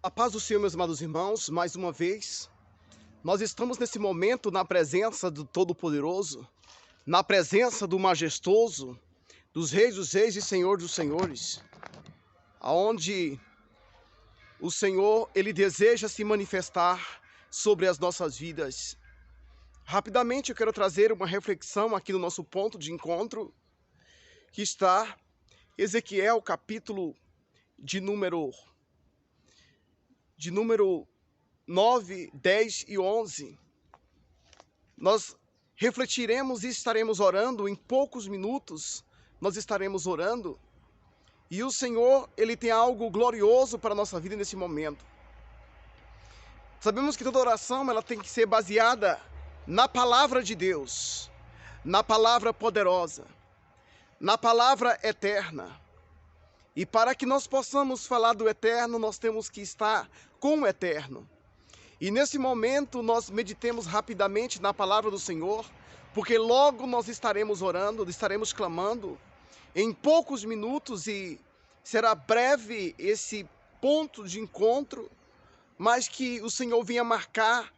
A paz do Senhor, meus amados irmãos, mais uma vez, nós estamos nesse momento na presença do Todo-Poderoso, na presença do Majestoso, dos Reis e Senhor dos Senhores, aonde o Senhor, Ele deseja se manifestar sobre as nossas vidas. Rapidamente eu quero trazer uma reflexão aqui no nosso ponto de encontro, que está Ezequiel, capítulo de número 9, 10 e 11. Nós refletiremos e estaremos orando, em poucos minutos nós estaremos orando, e o Senhor, Ele tem algo glorioso para a nossa vida nesse momento. Sabemos que toda oração ela tem que ser baseada na palavra de Deus, na palavra poderosa, na palavra eterna. E para que nós possamos falar do eterno, nós temos que estar com o eterno. E nesse momento nós meditemos rapidamente na palavra do Senhor, porque logo nós estaremos orando, estaremos clamando em poucos minutos, e será breve esse ponto de encontro, mas que o Senhor venha marcar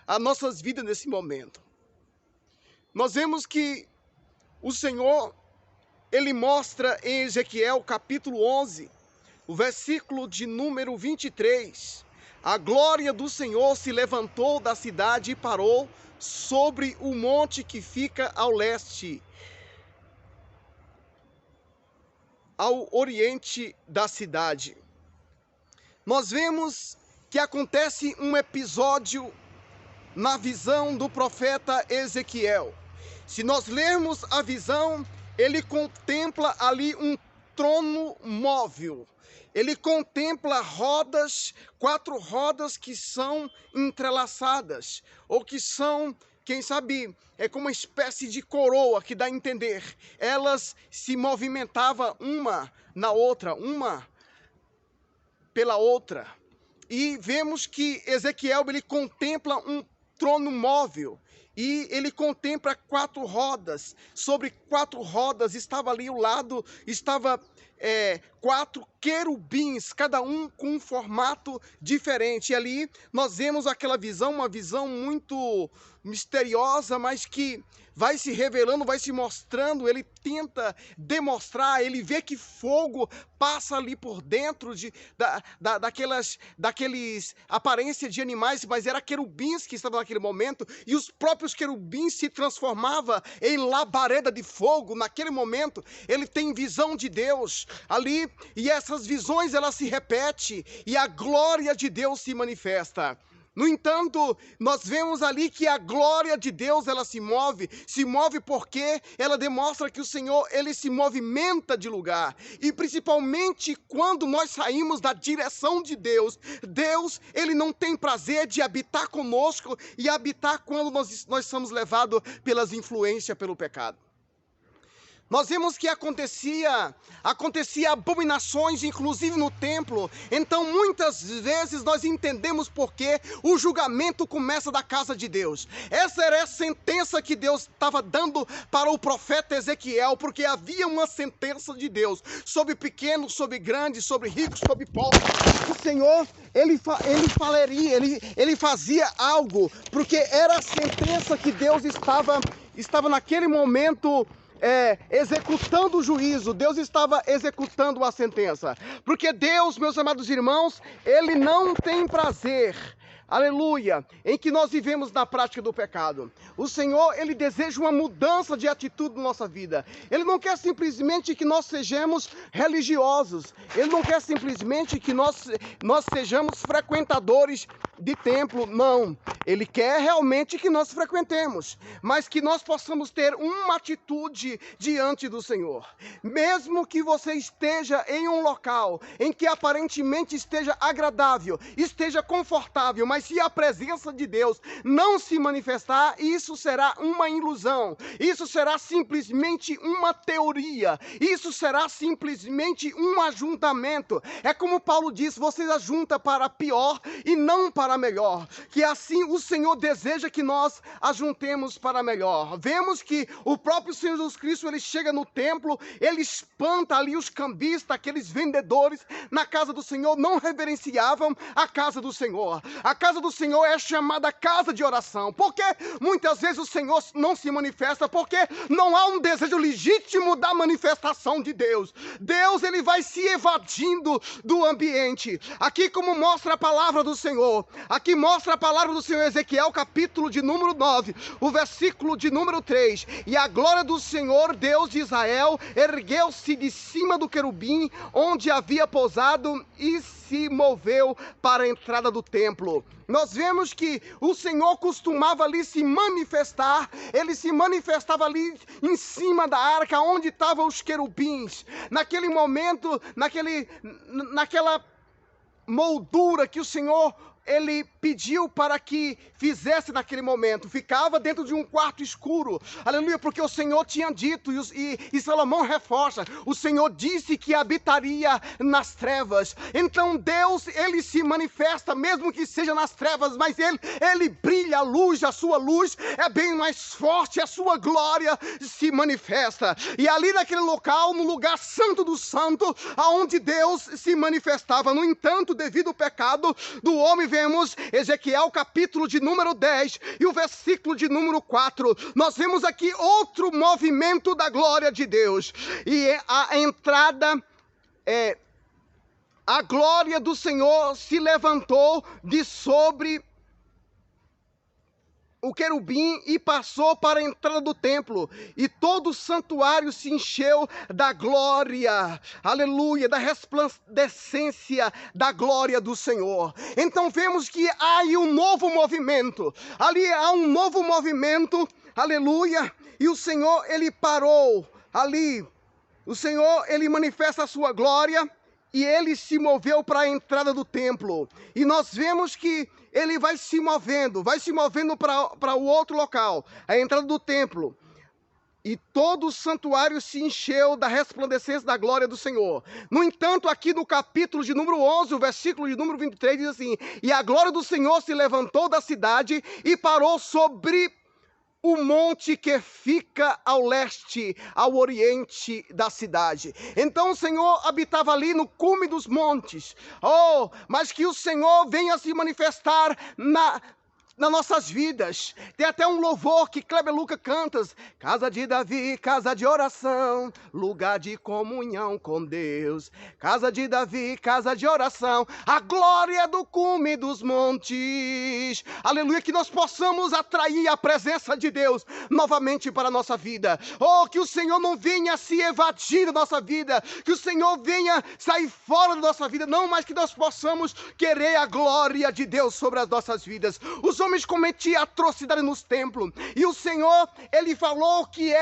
as nossas vidas nesse momento. Nós vemos que o Senhor, Ele mostra em Ezequiel capítulo 11, o versículo de número 23, a glória do Senhor se levantou da cidade e parou sobre o monte que fica ao leste, ao oriente da cidade. Nós vemos que acontece um episódio na visão do profeta Ezequiel. Se nós lermos a visão, ele contempla ali um trono móvel. Ele contempla rodas, 4 rodas que são entrelaçadas, ou que são, quem sabe, é como uma espécie de coroa, que dá a entender. Elas se movimentavam uma na outra, uma pela outra. E vemos que Ezequiel, ele contempla um trono móvel. E ele contempla 4 rodas. Sobre 4 rodas estava ali ao lado, estava 4 querubins, cada um com um formato diferente. E ali nós vemos aquela visão, uma visão muito misteriosa, mas que vai se revelando, vai se mostrando. Ele tenta demonstrar, ele vê que fogo passa ali por dentro daqueles aparência de animais, mas era querubins que estavam naquele momento, e os próprios querubins se transformavam em labareda de fogo. Naquele momento ele tem visão de Deus ali, e essas visões elas se repetem, e a glória de Deus se manifesta. No entanto, nós vemos ali que a glória de Deus, ela se move porque ela demonstra que o Senhor, Ele se movimenta de lugar. E principalmente quando nós saímos da direção de Deus, Deus, Ele não tem prazer de habitar conosco e habitar quando nós somos levados pelas influências, pelo pecado. Nós vimos que acontecia abominações, inclusive no templo. Então muitas vezes nós entendemos por que o julgamento começa da casa de Deus. Essa era a sentença que Deus estava dando para o profeta Ezequiel, porque havia uma sentença de Deus sobre pequenos, sobre grandes, sobre ricos, sobre pobres. O Senhor, ele fazia algo, porque era a sentença que Deus estava naquele momento executando o juízo. Deus estava executando a sentença, porque Deus, meus amados irmãos, Ele não tem prazer, aleluia, em que nós vivemos na prática do pecado. O Senhor, Ele deseja uma mudança de atitude na nossa vida. Ele não quer simplesmente que nós sejamos religiosos. Ele não quer simplesmente que nós sejamos frequentadores de templo. Não. Ele quer realmente que nós frequentemos, mas que nós possamos ter uma atitude diante do Senhor. Mesmo que você esteja em um local em que aparentemente esteja agradável, esteja confortável, mas se a presença de Deus não se manifestar, isso será uma ilusão, isso será simplesmente uma teoria, isso será simplesmente um ajuntamento. É como Paulo diz: vocês ajuntam para pior e não para melhor. Que assim o o Senhor deseja que nós ajuntemos para melhor. Vemos que o próprio Senhor Jesus Cristo, ele chega no templo, ele espanta ali os cambistas, aqueles vendedores na casa do Senhor, não reverenciavam a casa do Senhor. A casa do Senhor é chamada casa de oração. Porque muitas vezes o Senhor não se manifesta, porque não há um desejo legítimo da manifestação de Deus. Deus, ele vai se evadindo do ambiente. Aqui, como mostra a palavra do Senhor, aqui mostra a palavra do Senhor, Ezequiel, capítulo de número 9, o versículo de número 3. E a glória do Senhor, Deus de Israel, ergueu-se de cima do querubim, onde havia pousado, e se moveu para a entrada do templo. Nós vemos que o Senhor costumava ali se manifestar, ele se manifestava ali em cima da arca, onde estavam os querubins. Naquele momento, naquela moldura que o Senhor, ele pediu para que fizesse naquele momento, ficava dentro de um quarto escuro, aleluia, porque o Senhor tinha dito, e Salomão reforça, o Senhor disse que habitaria nas trevas. Então Deus, ele se manifesta, mesmo que seja nas trevas, mas ele brilha, a luz, a sua luz é bem mais forte, a sua glória se manifesta. E ali naquele local, no lugar santo do santo, aonde Deus se manifestava. No entanto, devido ao pecado do homem, vemos Ezequiel capítulo de número 10 e o versículo de número 4. Nós vemos aqui outro movimento da glória de Deus. E a entrada, a glória do Senhor se levantou de sobre o querubim e passou para a entrada do templo, e todo o santuário se encheu da glória, aleluia, da resplandecência da glória do Senhor. Então vemos que há aí um novo movimento, ali há um novo movimento, aleluia, e o Senhor, ele parou ali, o Senhor, ele manifesta a sua glória, e ele se moveu para a entrada do templo, e nós vemos que ele vai se movendo para o outro local, a entrada do templo. E todo o santuário se encheu da resplandecência da glória do Senhor. No entanto, aqui no capítulo de número 11, o versículo de número 23, diz assim: e a glória do Senhor se levantou da cidade e parou sobre o monte que fica ao leste, ao oriente da cidade. Então o Senhor habitava ali no cume dos montes. Oh, mas que o Senhor venha se manifestar nas nossas vidas. Tem até um louvor que Kleber Lucas canta: casa de Davi, casa de oração, lugar de comunhão com Deus. Casa de Davi, casa de oração, a glória do cume dos montes. Aleluia, que nós possamos atrair a presença de Deus novamente para a nossa vida. Oh, que o Senhor não venha se evadir da nossa vida, que o Senhor venha sair fora da nossa vida, não, mas que nós possamos querer a glória de Deus sobre as nossas vidas. Os homens cometiam atrocidade nos templos, e o Senhor, ele falou que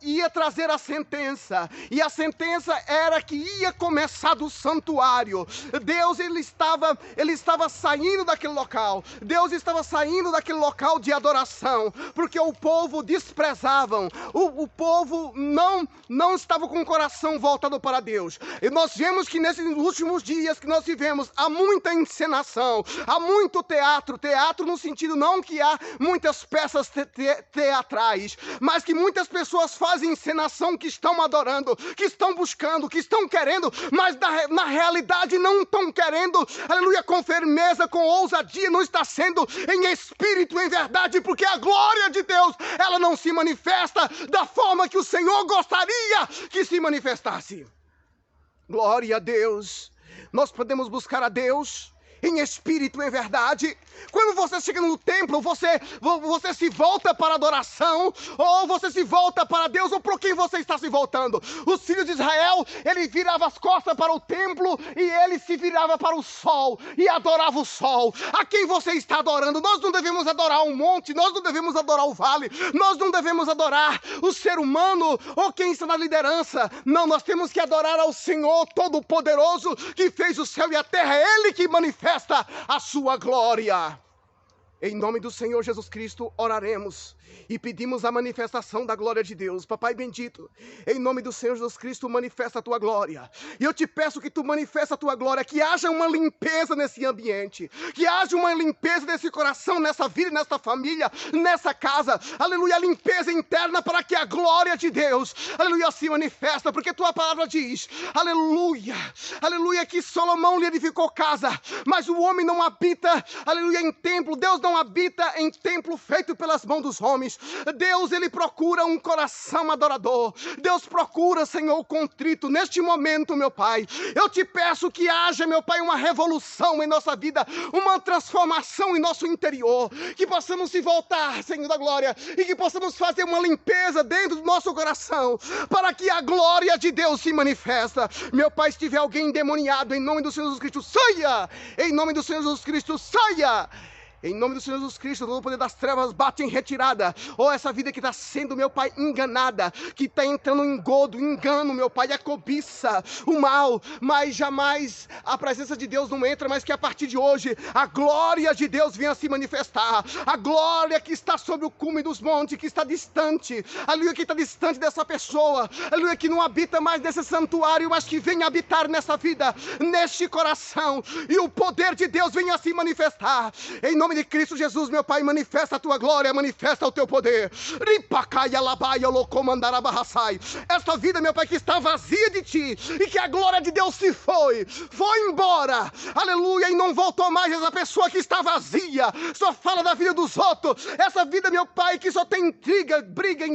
ia trazer a sentença, e a sentença era que ia começar do santuário. Deus, ele estava saindo daquele local, Deus estava saindo daquele local de adoração, porque o povo desprezavam, o povo não estava com o coração voltado para Deus. E nós vemos que nesses últimos dias que nós vivemos, há muita encenação, há muito teatro no sentido não que há muitas peças teatrais, mas que muitas pessoas fazem encenação, que estão adorando, que estão buscando, que estão querendo, mas na realidade não estão querendo, aleluia, com firmeza, com ousadia, não está sendo em espírito, em verdade, porque a glória de Deus, ela não se manifesta da forma que o Senhor gostaria que se manifestasse. Glória a Deus. Nós podemos buscar a Deus em espírito, em verdade. Quando você chega no templo, você se volta para a adoração, ou você se volta para Deus, ou para quem você está se voltando? Os filhos de Israel, ele virava as costas para o templo, e ele se virava para o sol, e adorava o sol. A quem você está adorando? Nós não devemos adorar um monte, nós não devemos adorar o vale, nós não devemos adorar o ser humano, ou quem está na liderança. Não, nós temos que adorar ao Senhor Todo-Poderoso, que fez o céu e a terra, Ele que manifesta a sua glória. Em nome do Senhor Jesus Cristo, oraremos e pedimos a manifestação da glória de Deus. Papai bendito, em nome do Senhor Jesus Cristo, manifesta a tua glória. E eu te peço que tu manifesta a tua glória, que haja uma limpeza nesse ambiente, que haja uma limpeza nesse coração, nessa vida, nessa família, nessa casa. Aleluia, limpeza interna para que a glória de Deus, aleluia, se manifesta, porque tua palavra diz, aleluia, aleluia, que Salomão lhe edificou casa, mas o homem não habita, aleluia, em templo. Deus não habita em templo feito pelas mãos dos homens. Deus, ele procura um coração adorador. Deus procura, Senhor, contrito. Neste momento, meu Pai, eu te peço que haja, meu Pai, uma revolução em nossa vida, uma transformação em nosso interior, que possamos se voltar, Senhor da glória, e que possamos fazer uma limpeza dentro do nosso coração, para que a glória de Deus se manifesta. Meu Pai, se tiver alguém endemoniado, em nome do Senhor Jesus Cristo, saia! Em nome do Senhor Jesus Cristo, saia! Em nome do Senhor Jesus Cristo, todo o poder das trevas bate em retirada. Oh, essa vida que está sendo, meu Pai, enganada, que está entrando em engodo, engano, meu Pai, a cobiça, o mal, mas jamais a presença de Deus não entra, mas que a partir de hoje, a glória de Deus venha se manifestar. A glória que está sobre o cume dos montes, que está distante, aleluia, que está distante dessa pessoa, aleluia, que não habita mais nesse santuário, mas que venha habitar nessa vida, neste coração, e o poder de Deus venha se manifestar. Em nome de Cristo Jesus, meu Pai, manifesta a tua glória, manifesta o teu poder. Esta vida, meu Pai, que está vazia de ti, e que a glória de Deus se foi embora, aleluia, e não voltou mais. Essa pessoa que está vazia, só fala da vida dos outros, essa vida, meu Pai, que só tem intriga, briga,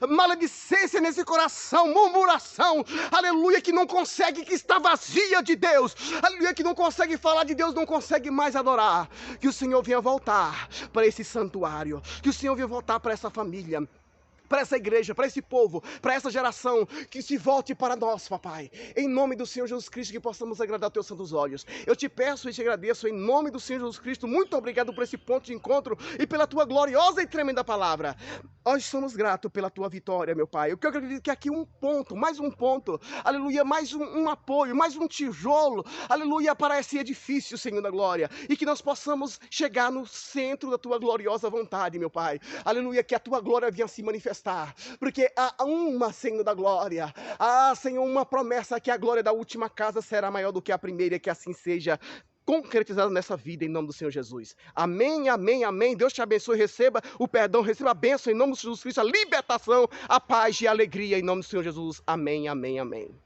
maledicência nesse coração, murmuração, aleluia, que não consegue, que está vazia de Deus, aleluia, que não consegue falar de Deus, não consegue mais adorar. Que o Senhor venha voltar para esse santuário, que o Senhor venha voltar para essa família, para essa igreja, para esse povo, para essa geração, que se volte para nós, papai, em nome do Senhor Jesus Cristo, que possamos agradar teus santos olhos. Eu te peço e te agradeço em nome do Senhor Jesus Cristo. Muito obrigado por esse ponto de encontro e pela tua gloriosa e tremenda palavra. Nós somos gratos pela tua vitória, meu Pai. Eu acredito que aqui mais um ponto, aleluia, mais um apoio, mais um tijolo, aleluia, para esse edifício, Senhor da glória, e que nós possamos chegar no centro da tua gloriosa vontade, meu Pai, aleluia, que a tua glória venha se manifestar, porque há uma, Senhor da glória, Senhor, uma promessa, que a glória da última casa será maior do que a primeira, que assim seja concretizado nessa vida, em nome do Senhor Jesus. Amém, amém, amém. Deus te abençoe, receba o perdão, receba a bênção em nome do Senhor Jesus Cristo, a libertação, a paz e a alegria em nome do Senhor Jesus. Amém, amém, amém.